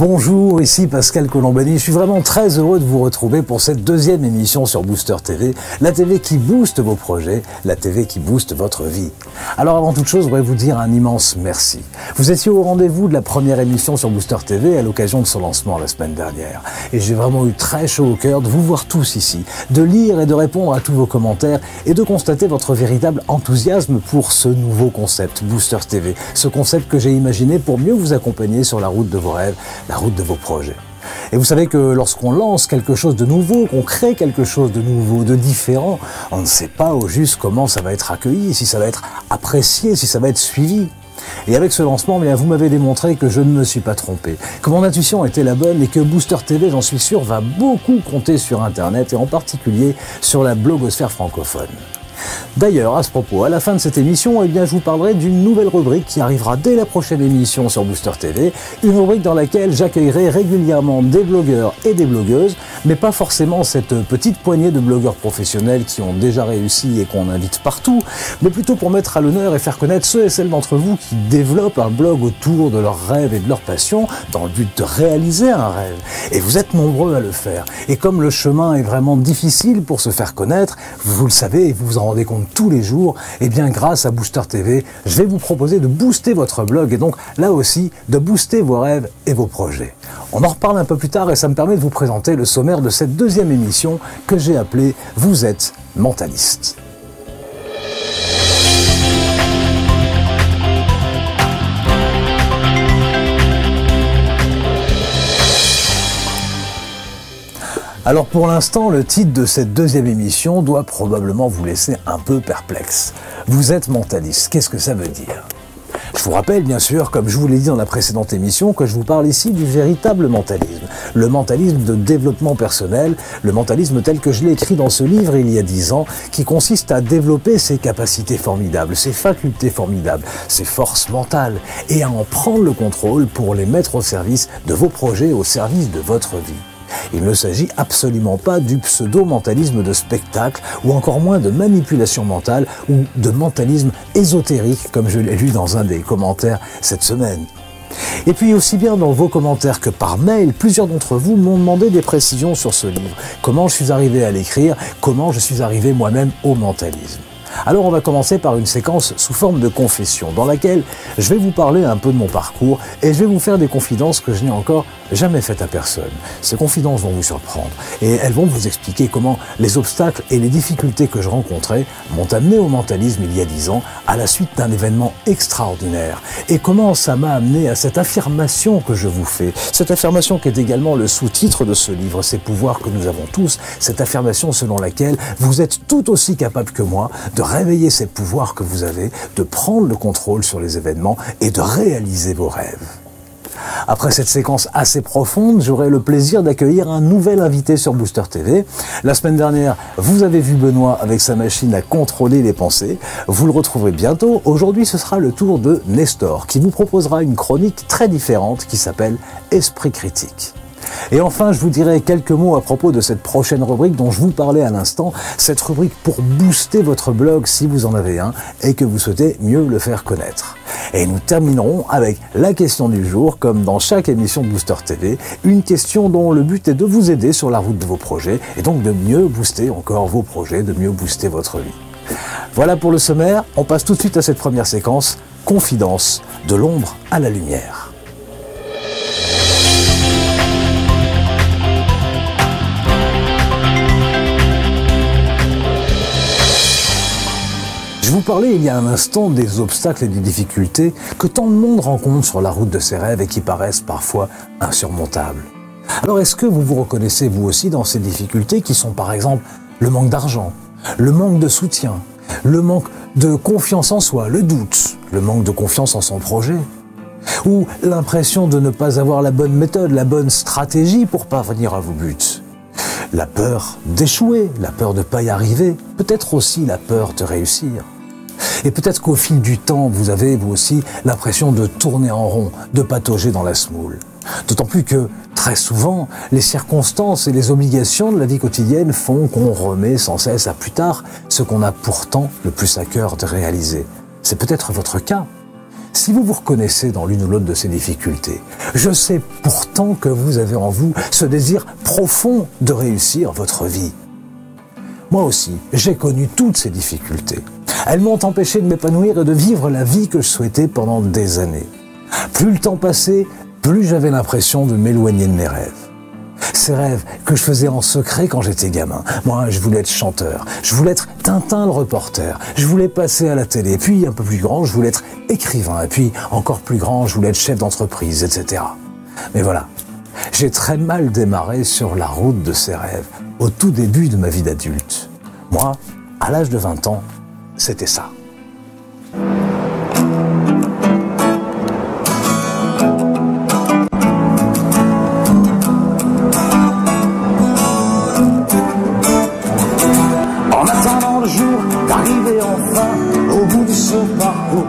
Bonjour, ici Pascal Colombani. Je suis vraiment très heureux de vous retrouver pour cette deuxième émission sur Booster TV, la TV qui booste vos projets, la TV qui booste votre vie. Alors avant toute chose, je voudrais vous dire un immense merci. Vous étiez au rendez-vous de la première émission sur Booster TV à l'occasion de son lancement la semaine dernière. Et j'ai vraiment eu très chaud au cœur de vous voir tous ici, de lire et de répondre à tous vos commentaires et de constater votre véritable enthousiasme pour ce nouveau concept, Booster TV. Ce concept que j'ai imaginé pour mieux vous accompagner sur la route de vos rêves, la route de vos projets. Et vous savez que lorsqu'on lance quelque chose de nouveau, qu'on crée quelque chose de nouveau, de différent, on ne sait pas au juste comment ça va être accueilli, si ça va être apprécié, si ça va être suivi. Et avec ce lancement, vous m'avez démontré que je ne me suis pas trompé, que mon intuition était la bonne et que Booster TV, j'en suis sûr, va beaucoup compter sur Internet et en particulier sur la blogosphère francophone. D'ailleurs, à ce propos, à la fin de cette émission, je vous parlerai d'une nouvelle rubrique qui arrivera dès la prochaine émission sur Booster TV, une rubrique dans laquelle j'accueillerai régulièrement des blogueurs et des blogueuses, mais pas forcément cette petite poignée de blogueurs professionnels qui ont déjà réussi et qu'on invite partout, mais plutôt pour mettre à l'honneur et faire connaître ceux et celles d'entre vous qui développent un blog autour de leurs rêves et de leurs passions dans le but de réaliser un rêve. Et vous êtes nombreux à le faire. Et comme le chemin est vraiment difficile pour se faire connaître, vous le savez et vous vous en rendez compte tous les jours, grâce à Booster TV, je vais vous proposer de booster votre blog et donc là aussi de booster vos rêves et vos projets. On en reparle un peu plus tard et ça me permet de vous présenter le sommaire de cette deuxième émission que j'ai appelée « Vous êtes mentaliste ». Alors pour l'instant, le titre de cette deuxième émission doit probablement vous laisser un peu perplexe. Vous êtes mentaliste, qu'est-ce que ça veut dire? Je vous rappelle bien sûr, comme je vous l'ai dit dans la précédente émission, que je vous parle ici du véritable mentalisme. Le mentalisme de développement personnel, le mentalisme tel que je l'ai écrit dans ce livre il y a 10 ans, qui consiste à développer ses capacités formidables, ses facultés formidables, ses forces mentales, et à en prendre le contrôle pour les mettre au service de vos projets, au service de votre vie. Il ne s'agit absolument pas du pseudo-mentalisme de spectacle ou encore moins de manipulation mentale ou de mentalisme ésotérique comme je l'ai lu dans un des commentaires cette semaine. Et puis aussi bien dans vos commentaires que par mail, plusieurs d'entre vous m'ont demandé des précisions sur ce livre. Comment je suis arrivé à l'écrire, comment je suis arrivé moi-même au mentalisme. Alors on va commencer par une séquence sous forme de confession dans laquelle je vais vous parler un peu de mon parcours et je vais vous faire des confidences que je n'ai encore jamais faites à personne. Ces confidences vont vous surprendre et elles vont vous expliquer comment les obstacles et les difficultés que je rencontrais m'ont amené au mentalisme il y a 10 ans à la suite d'un événement extraordinaire et comment ça m'a amené à cette affirmation que je vous fais. Cette affirmation qui est également le sous-titre de ce livre, ces pouvoirs que nous avons tous, cette affirmation selon laquelle vous êtes tout aussi capable que moi de réveiller ces pouvoirs que vous avez, de prendre le contrôle sur les événements et de réaliser vos rêves. Après cette séquence assez profonde, j'aurai le plaisir d'accueillir un nouvel invité sur Booster TV. La semaine dernière, vous avez vu Benoît avec sa machine à contrôler les pensées. Vous le retrouverez bientôt. Aujourd'hui, ce sera le tour de Nestor, qui vous proposera une chronique très différente qui s'appelle « Esprit critique ». Et enfin, je vous dirai quelques mots à propos de cette prochaine rubrique dont je vous parlais à l'instant, cette rubrique pour booster votre blog si vous en avez un et que vous souhaitez mieux le faire connaître. Et nous terminerons avec la question du jour, comme dans chaque émission de Booster TV, une question dont le but est de vous aider sur la route de vos projets et donc de mieux booster encore vos projets, de mieux booster votre vie. Voilà pour le sommaire, on passe tout de suite à cette première séquence, confidence de l'ombre à la lumière. Je vous parlais il y a un instant des obstacles et des difficultés que tant de monde rencontre sur la route de ses rêves et qui paraissent parfois insurmontables. Alors est-ce que vous vous reconnaissez vous aussi dans ces difficultés qui sont par exemple le manque d'argent, le manque de soutien, le manque de confiance en soi, le doute, le manque de confiance en son projet, ou l'impression de ne pas avoir la bonne méthode, la bonne stratégie pour parvenir à vos buts? La peur d'échouer, la peur de ne pas y arriver, peut-être aussi la peur de réussir. Et peut-être qu'au fil du temps, vous avez, vous aussi, l'impression de tourner en rond, de patauger dans la semoule. D'autant plus que, très souvent, les circonstances et les obligations de la vie quotidienne font qu'on remet sans cesse à plus tard ce qu'on a pourtant le plus à cœur de réaliser. C'est peut-être votre cas. Si vous vous reconnaissez dans l'une ou l'autre de ces difficultés, je sais pourtant que vous avez en vous ce désir profond de réussir votre vie. Moi aussi, j'ai connu toutes ces difficultés. Elles m'ont empêché de m'épanouir et de vivre la vie que je souhaitais pendant des années. Plus le temps passait, plus j'avais l'impression de m'éloigner de mes rêves. Ces rêves que je faisais en secret quand j'étais gamin. Moi, je voulais être chanteur, je voulais être Tintin le reporter, je voulais passer à la télé, puis un peu plus grand, je voulais être écrivain, et puis encore plus grand, je voulais être chef d'entreprise, etc. Mais voilà, j'ai très mal démarré sur la route de ces rêves, au tout début de ma vie d'adulte. Moi, à l'âge de 20 ans, c'était ça. En attendant le jour d'arriver enfin au bout de ce parcours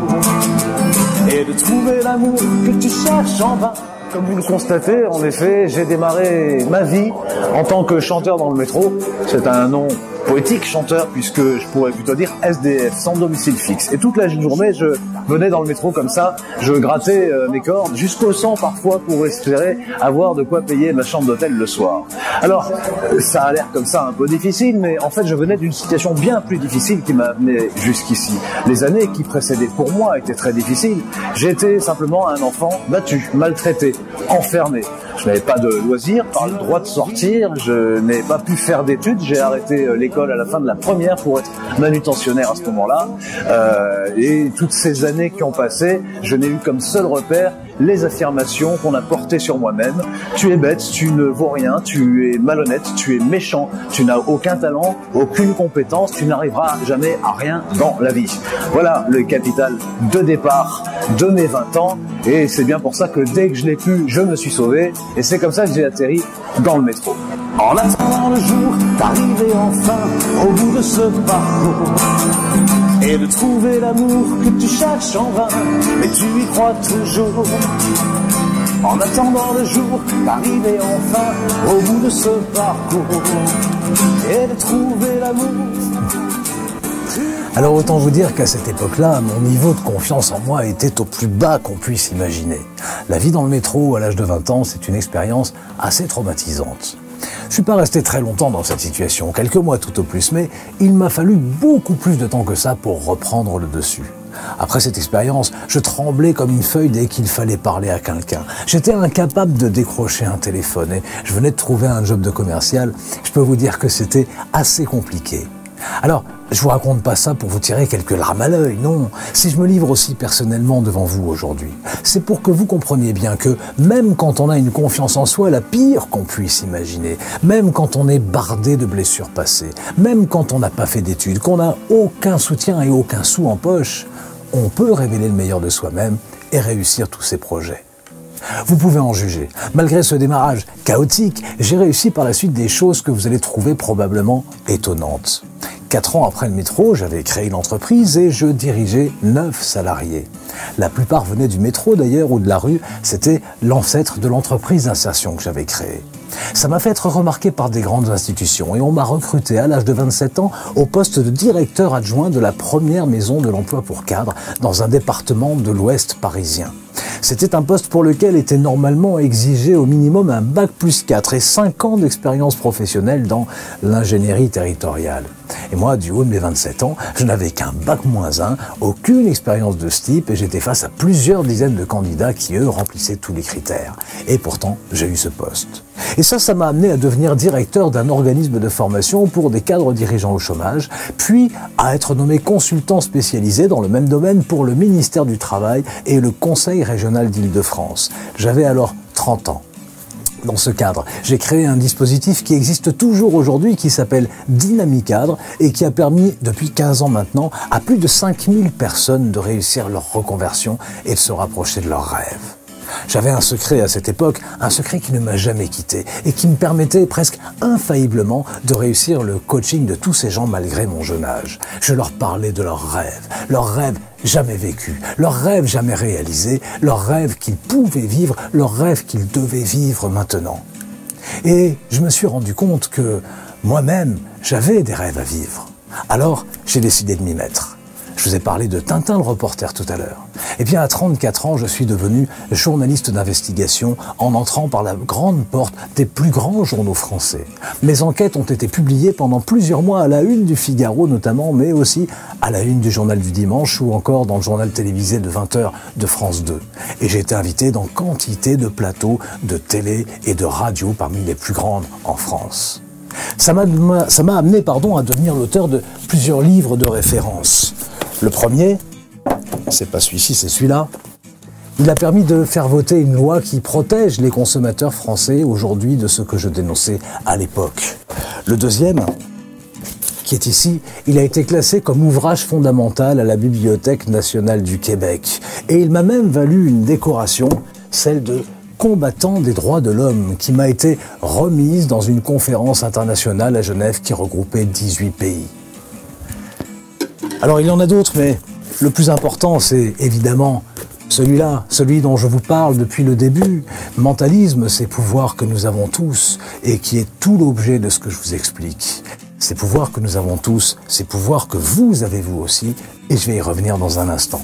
et de trouver l'amour que tu cherches en vain. Comme vous le constatez, en effet, j'ai démarré ma vie en tant que chanteur dans le métro. C'est un nom poétique, chanteur, puisque je pourrais plutôt dire SDF, sans domicile fixe. Et toute la journée, je venais dans le métro comme ça, je grattais mes cordes jusqu'au sang parfois pour espérer avoir de quoi payer ma chambre d'hôtel le soir. Alors, ça a l'air comme ça un peu difficile, mais en fait, je venais d'une situation bien plus difficile qui m'a amené jusqu'ici. Les années qui précédaient pour moi étaient très difficiles. J'étais simplement un enfant battu, maltraité, enfermé. Je n'avais pas de loisirs, pas le droit de sortir, je n'ai pas pu faire d'études, j'ai arrêté l'école à la fin de la première pour être manutentionnaire à ce moment-là. Et toutes ces années qui ont passé, je n'ai eu comme seul repère les affirmations qu'on a portées sur moi-même. Tu es bête, tu ne vaux rien, tu es malhonnête, tu es méchant, tu n'as aucun talent, aucune compétence, tu n'arriveras jamais à rien dans la vie. Voilà le capital de départ de mes 20 ans. Et c'est bien pour ça que dès que je l'ai pu, je me suis sauvé. Et c'est comme ça que j'ai atterri dans le métro. En attendant le jour d'arriver enfin au bout de ce parcours et de trouver l'amour que tu cherches en vain, mais tu y crois toujours. En attendant le jour d'arriver enfin au bout de ce parcours et de trouver l'amour. Alors autant vous dire qu'à cette époque-là, mon niveau de confiance en moi était au plus bas qu'on puisse imaginer. La vie dans le métro à l'âge de 20 ans, c'est une expérience assez traumatisante. Je suis pas resté très longtemps dans cette situation, quelques mois tout au plus, mais il m'a fallu beaucoup plus de temps que ça pour reprendre le dessus. Après cette expérience, je tremblais comme une feuille dès qu'il fallait parler à quelqu'un. J'étais incapable de décrocher un téléphone et je venais de trouver un job de commercial. Je peux vous dire que c'était assez compliqué. Alors, je vous raconte pas ça pour vous tirer quelques larmes à l'œil, non. Si je me livre aussi personnellement devant vous aujourd'hui, c'est pour que vous compreniez bien que même quand on a une confiance en soi la pire qu'on puisse imaginer, même quand on est bardé de blessures passées, même quand on n'a pas fait d'études, qu'on n'a aucun soutien et aucun sou en poche, on peut révéler le meilleur de soi-même et réussir tous ses projets. Vous pouvez en juger. Malgré ce démarrage chaotique, j'ai réussi par la suite des choses que vous allez trouver probablement étonnantes. 4 ans après le métro, j'avais créé l'entreprise et je dirigeais 9 salariés. La plupart venaient du métro d'ailleurs ou de la rue, c'était l'ancêtre de l'entreprise d'insertion que j'avais créée. Ça m'a fait être remarqué par des grandes institutions et on m'a recruté à l'âge de 27 ans au poste de directeur adjoint de la première maison de l'emploi pour cadres dans un département de l'Ouest parisien. C'était un poste pour lequel était normalement exigé au minimum un bac+4 et 5 ans d'expérience professionnelle dans l'ingénierie territoriale. Et moi, du haut de mes 27 ans, je n'avais qu'un bac-1, aucune expérience de ce type et j'étais face à plusieurs dizaines de candidats qui, eux, remplissaient tous les critères. Et pourtant, j'ai eu ce poste. Et ça m'a amené à devenir directeur d'un organisme de formation pour des cadres dirigeants au chômage, puis à être nommé consultant spécialisé dans le même domaine pour le ministère du Travail et le Conseil régional d'Île-de-France. J'avais alors 30 ans. Dans ce cadre, j'ai créé un dispositif qui existe toujours aujourd'hui qui s'appelle Dynamicadre et qui a permis, depuis 15 ans maintenant, à plus de 5000 personnes de réussir leur reconversion et de se rapprocher de leurs rêves. J'avais un secret à cette époque, un secret qui ne m'a jamais quitté et qui me permettait presque infailliblement de réussir le coaching de tous ces gens malgré mon jeune âge. Je leur parlais de leurs rêves jamais vécus, leurs rêves jamais réalisés, leurs rêves qu'ils pouvaient vivre, leurs rêves qu'ils devaient vivre maintenant. Et je me suis rendu compte que moi-même, j'avais des rêves à vivre. Alors, j'ai décidé de m'y mettre. Je Je vous ai parlé de Tintin le reporter tout à l'heure. Eh bien, à 34 ans, je suis devenu journaliste d'investigation en entrant par la grande porte des plus grands journaux français. Mes enquêtes ont été publiées pendant plusieurs mois à la une du Figaro notamment, mais aussi à la une du Journal du Dimanche ou encore dans le journal télévisé de 20h de France 2. Et j'ai été invité dans quantité de plateaux de télé et de radio parmi les plus grandes en France. Ça m'a amené à devenir l'auteur de plusieurs livres de référence. Le premier, c'est pas celui-ci, c'est celui-là. Il a permis de faire voter une loi qui protège les consommateurs français aujourd'hui de ce que je dénonçais à l'époque. Le deuxième, qui est ici, il a été classé comme ouvrage fondamental à la Bibliothèque nationale du Québec. Et il m'a même valu une décoration, celle de combattant des droits de l'homme, qui m'a été remise dans une conférence internationale à Genève qui regroupait 18 pays. Alors il y en a d'autres, mais le plus important, c'est évidemment celui-là, celui dont je vous parle depuis le début. Mentalisme, ces pouvoirs que nous avons tous et qui est tout l'objet de ce que je vous explique. Ces pouvoirs que nous avons tous, ces pouvoirs que vous avez vous aussi, et je vais y revenir dans un instant.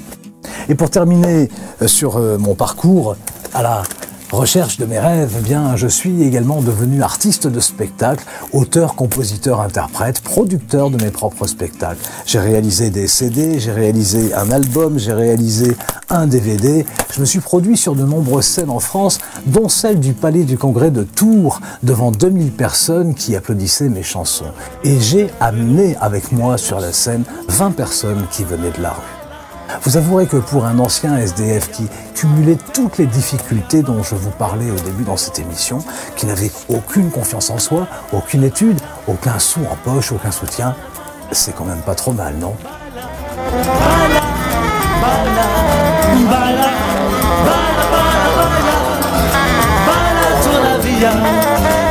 Et pour terminer sur mon parcours à la recherche de mes rêves, eh bien, je suis également devenu artiste de spectacle, auteur, compositeur, interprète, producteur de mes propres spectacles. J'ai réalisé des CD, j'ai réalisé un album, j'ai réalisé un DVD. Je me suis produit sur de nombreuses scènes en France, dont celle du Palais du Congrès de Tours, devant 2000 personnes qui applaudissaient mes chansons. Et j'ai amené avec moi sur la scène 20 personnes qui venaient de la rue. Vous avouerez que pour un ancien SDF qui cumulait toutes les difficultés dont je vous parlais au début dans cette émission, qui n'avait aucune confiance en soi, aucune étude, aucun sou en poche, aucun soutien, c'est quand même pas trop mal, non?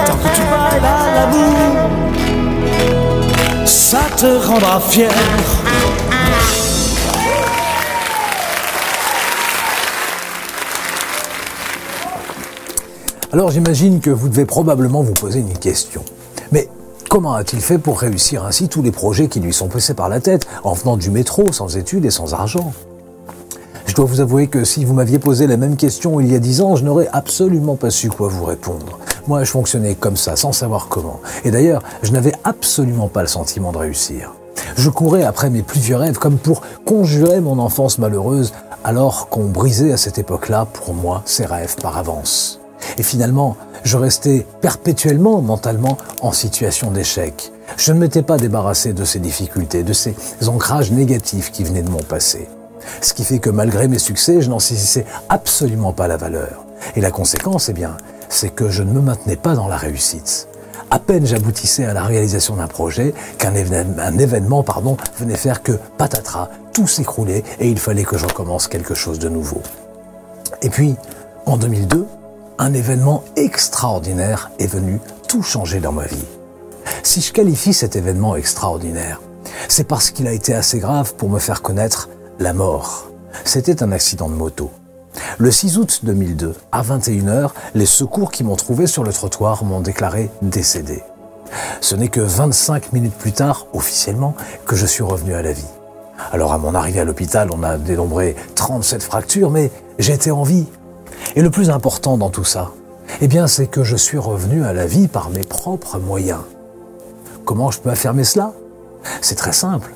Tant que tu bailes à l'amour, ça te rendra fier. Alors j'imagine que vous devez probablement vous poser une question. Mais comment a-t-il fait pour réussir ainsi tous les projets qui lui sont passés par la tête, en venant du métro, sans études et sans argent? Je dois vous avouer que si vous m'aviez posé la même question il y a 10 ans, je n'aurais absolument pas su quoi vous répondre. Moi, je fonctionnais comme ça, sans savoir comment. Et d'ailleurs, je n'avais absolument pas le sentiment de réussir. Je courais après mes plus vieux rêves, comme pour conjurer mon enfance malheureuse, alors qu'on brisait à cette époque-là, pour moi, ces rêves par avance. Et finalement, je restais perpétuellement, mentalement, en situation d'échec. Je ne m'étais pas débarrassé de ces difficultés, de ces ancrages négatifs qui venaient de mon passé. Ce qui fait que malgré mes succès, je n'en saisissais absolument pas la valeur. Et la conséquence, eh bien, c'est que je ne me maintenais pas dans la réussite. À peine j'aboutissais à la réalisation d'un projet qu'un événement venait faire que, patatras, tout s'écroulait et il fallait que je recommence quelque chose de nouveau. Et puis, en 2002, un événement extraordinaire est venu tout changer dans ma vie. Si je qualifie cet événement extraordinaire, c'est parce qu'il a été assez grave pour me faire connaître la mort. C'était un accident de moto. Le 6 août 2002, à 21h, les secours qui m'ont trouvé sur le trottoir m'ont déclaré décédé. Ce n'est que 25 minutes plus tard, officiellement, que je suis revenu à la vie. Alors à mon arrivée à l'hôpital, on a dénombré 37 fractures, mais j'étais en vie. Et le plus important dans tout ça, eh bien, c'est que je suis revenu à la vie par mes propres moyens. Comment je peux affirmer cela? C'est très simple.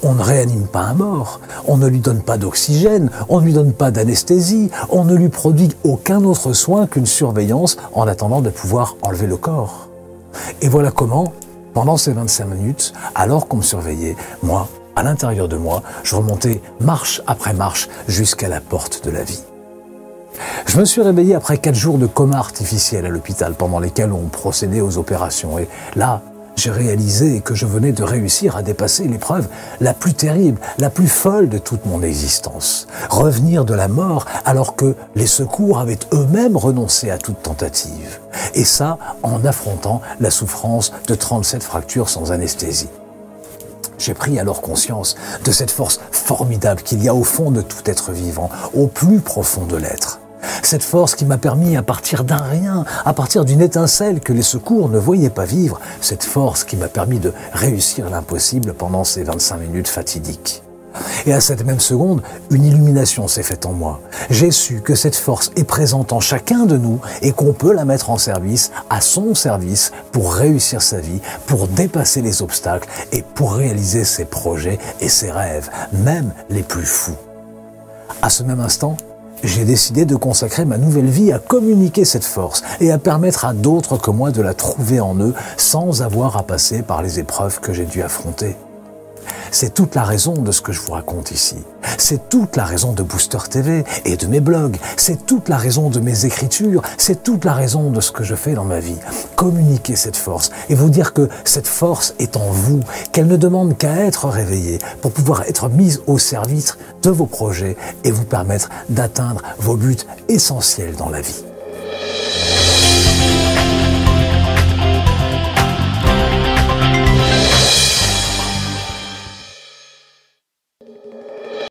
On ne réanime pas un mort, on ne lui donne pas d'oxygène, on ne lui donne pas d'anesthésie, on ne lui produit aucun autre soin qu'une surveillance en attendant de pouvoir enlever le corps. Et voilà comment, pendant ces 25 minutes, alors qu'on me surveillait, moi, à l'intérieur de moi, je remontais marche après marche jusqu'à la porte de la vie. Je me suis réveillé après 4 jours de coma artificiel à l'hôpital pendant lesquels on procédait aux opérations. Et là, j'ai réalisé que je venais de réussir à dépasser l'épreuve la plus terrible, la plus folle de toute mon existence. Revenir de la mort alors que les secours avaient eux-mêmes renoncé à toute tentative. Et ça, en affrontant la souffrance de 37 fractures sans anesthésie. J'ai pris alors conscience de cette force formidable qu'il y a au fond de tout être vivant, au plus profond de l'être. Cette force qui m'a permis, à partir d'un rien, à partir d'une étincelle que les secours ne voyaient pas vivre, cette force qui m'a permis de réussir l'impossible pendant ces 25 minutes fatidiques. Et à cette même seconde, une illumination s'est faite en moi. J'ai su que cette force est présente en chacun de nous et qu'on peut la mettre en service, à son service, pour réussir sa vie, pour dépasser les obstacles et pour réaliser ses projets et ses rêves, même les plus fous. À ce même instant, j'ai décidé de consacrer ma nouvelle vie à communiquer cette force et à permettre à d'autres que moi de la trouver en eux sans avoir à passer par les épreuves que j'ai dû affronter. C'est toute la raison de ce que je vous raconte ici. C'est toute la raison de Booster TV et de mes blogs. C'est toute la raison de mes écritures. C'est toute la raison de ce que je fais dans ma vie. Communiquer cette force et vous dire que cette force est en vous, qu'elle ne demande qu'à être réveillée pour pouvoir être mise au service de vos projets et vous permettre d'atteindre vos buts essentiels dans la vie.